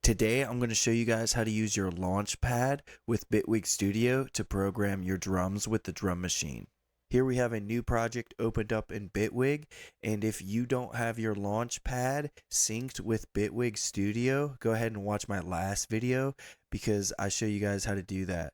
Today I'm going to show you guys how to use your Launchpad with Bitwig Studio to program your drums with the drum machine. Here we have a new project opened up in Bitwig, and if you don't have your Launchpad synced with Bitwig Studio, go ahead and watch my last video because I show you guys how to do that.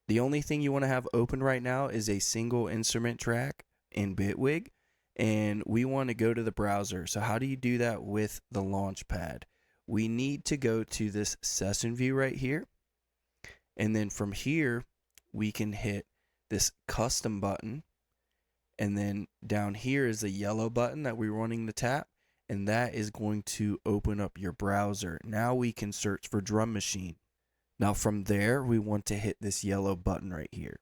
The only thing you want to have open right now is a single instrument track in Bitwig, and we want to go to the browser. So how do you do that with the Launchpad? We need to go to this session view right here, and then from here we can hit this custom button, and then down here is a yellow button that we're wanting to tap, and that is going to open up your browser. Now we can search for drum machine. Now from there we want to hit this yellow button right here,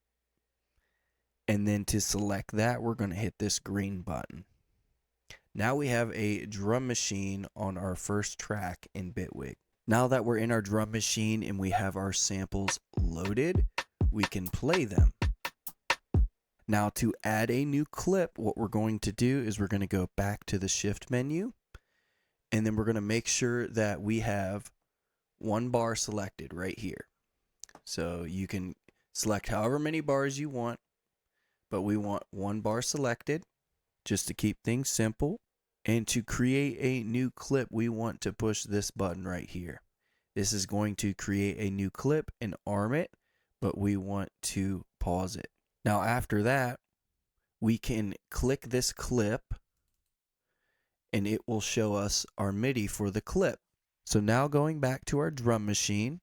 and then to select that we're going to hit this green button. Now we have a drum machine on our first track in Bitwig. Now that we're in our drum machine and we have our samples loaded, we can play them. Now to add a new clip, what we're going to do is we're going to go back to the shift menu, and then we're going to make sure that we have one bar selected right here. So you can select however many bars you want, but we want one bar selected just to keep things simple. And to create a new clip, we want to push this button right here. This is going to create a new clip and arm it, but we want to pause it. Now after that, we can click this clip and it will show us our MIDI for the clip. So now going back to our drum machine,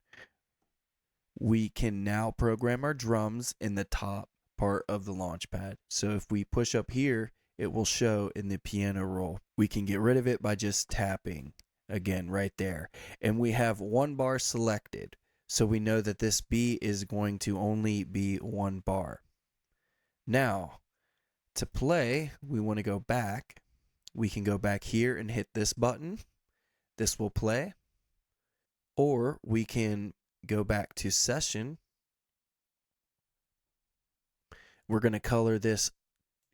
we can now program our drums in the top part of the Launchpad. So if we push up here, it will show in the piano roll. We can get rid of it by just tapping again right there. And we have one bar selected, so we know that this beat is going to only be one bar. Now, to play, we want to go back. We can go back here and hit this button. This will play. Or we can go back to session. We're going to color this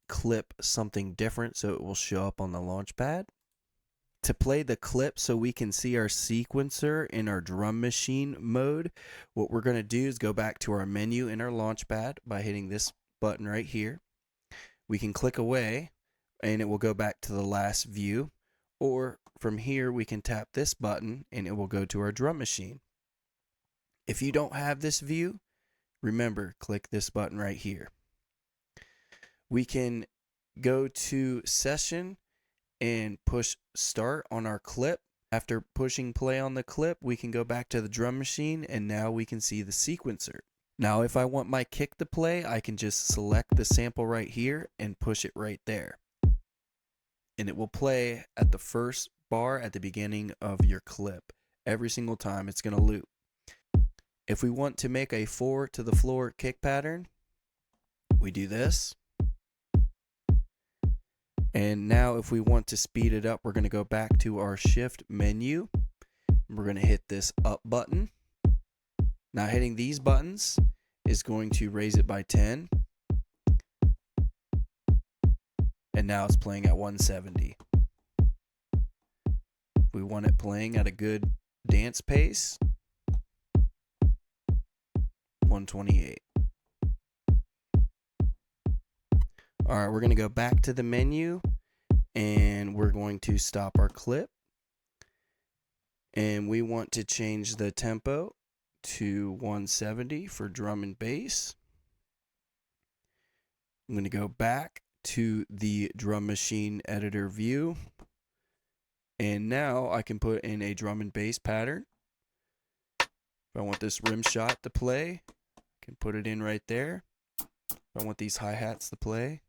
clip something different so it will show up on the Launchpad. To play the clip so we can see our sequencer in our drum machine mode, what we're going to do is go back to our menu in our Launchpad by hitting this button right here. We can click away and it will go back to the last view, or from here we can tap this button and it will go to our drum machine. If you don't have this view, remember, click this button right here. We can go to session and push start on our clip. After pushing play on the clip, we can go back to the drum machine and now we can see the sequencer. Now if I want my kick to play, I can just select the sample right here and push it right there. And it will play at the first bar at the beginning of your clip. Every single time it's going to loop. If we want to make a 4 to the floor kick pattern, we do this. And now if we want to speed it up, we're going to go back to our shift menu. We're going to hit this up button. Now hitting these buttons is going to raise it by 10. And now it's playing at 170. If we want it playing at a good dance pace, 128. Alright, we're going to go back to the menu and we're going to stop our clip. And we want to change the tempo to 170 for drum and bass. I'm going to go back to the drum machine editor view. And now I can put in a drum and bass pattern. If I want this rim shot to play, I can put it in right there. If I want these hi-hats to play,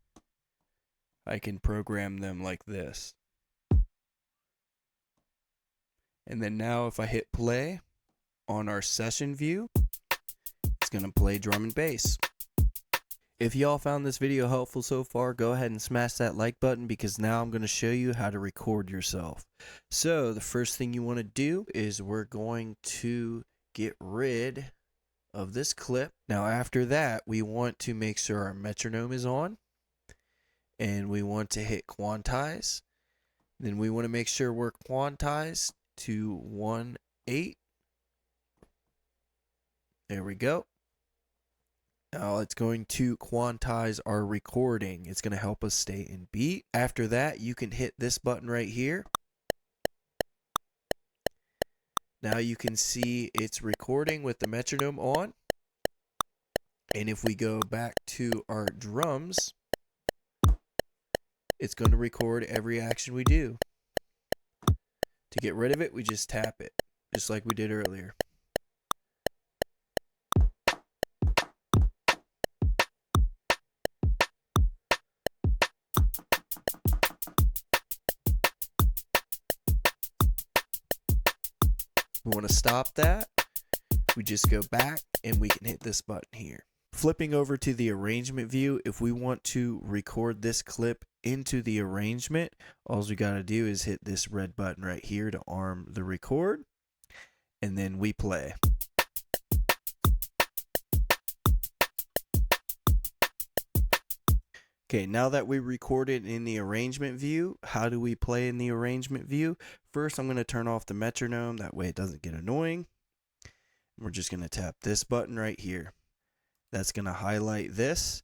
I can program them like this. And then now if I hit play on our session view, it's going to play drum and bass. If y'all found this video helpful so far, go ahead and smash that like button because now I'm going to show you how to record yourself. So the first thing you want to do is we're going to get rid of this clip. Now after that, we want to make sure our metronome is on. And we want to hit quantize. Then we want to make sure we're quantized to 1/8 There we go. Now it's going to quantize our recording. It's going to help us stay in beat. After that, you can hit this button right here. Now you can see it's recording with the metronome on. And if we go back to our drums, it's going to record every action we do. To get rid of it, we just tap it, just like we did earlier. We want to stop that. We just go back and we can hit this button here. Flipping over to the arrangement view, if we want to record this clip into the arrangement, all we got to do is hit this red button right here to arm the record, and then we play. Okay, now that we recorded in the arrangement view, how do we play in the arrangement view? First, I'm going to turn off the metronome, that way it doesn't get annoying. We're just going to tap this button right here. That's going to highlight this.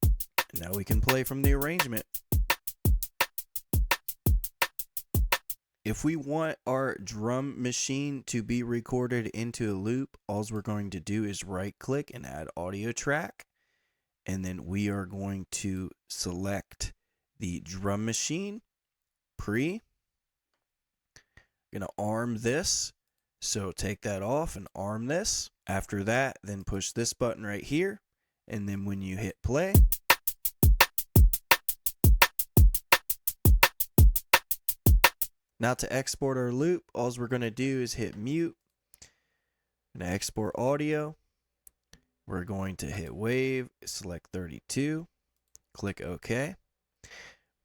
And now we can play from the arrangement. If we want our drum machine to be recorded into a loop, all we're going to do is right click and add audio track. And then we are going to select the drum machine, pre. Going to arm this. So take that off and arm this. After that, then push this button right here. And then when you hit play, now to export our loop, all we're going to do is hit mute. I'm going to export audio. We're going to hit wave, select 32, click OK.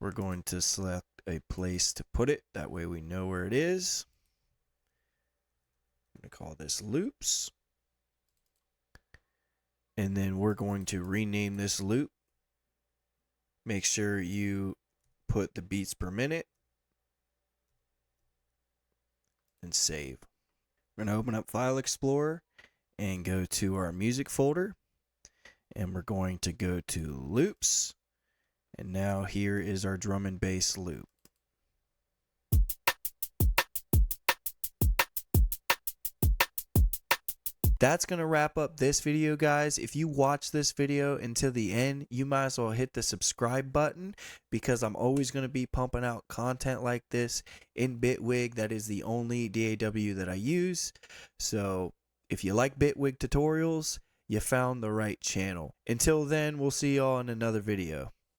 We're going to select a place to put it. That way we know where it is. I'm going to call this loops. And then we're going to rename this loop. Make sure you put the beats per minute. And save. We're going to open up File Explorer and go to our music folder. And we're going to go to loops. And now here is our drum and bass loop. That's going to wrap up this video, guys. If you watch this video until the end, you might as well hit the subscribe button, because I'm always going to be pumping out content like this in Bitwig. That is the only DAW that I use. So if you like Bitwig tutorials, you found the right channel. Until then, we'll see y'all in another video.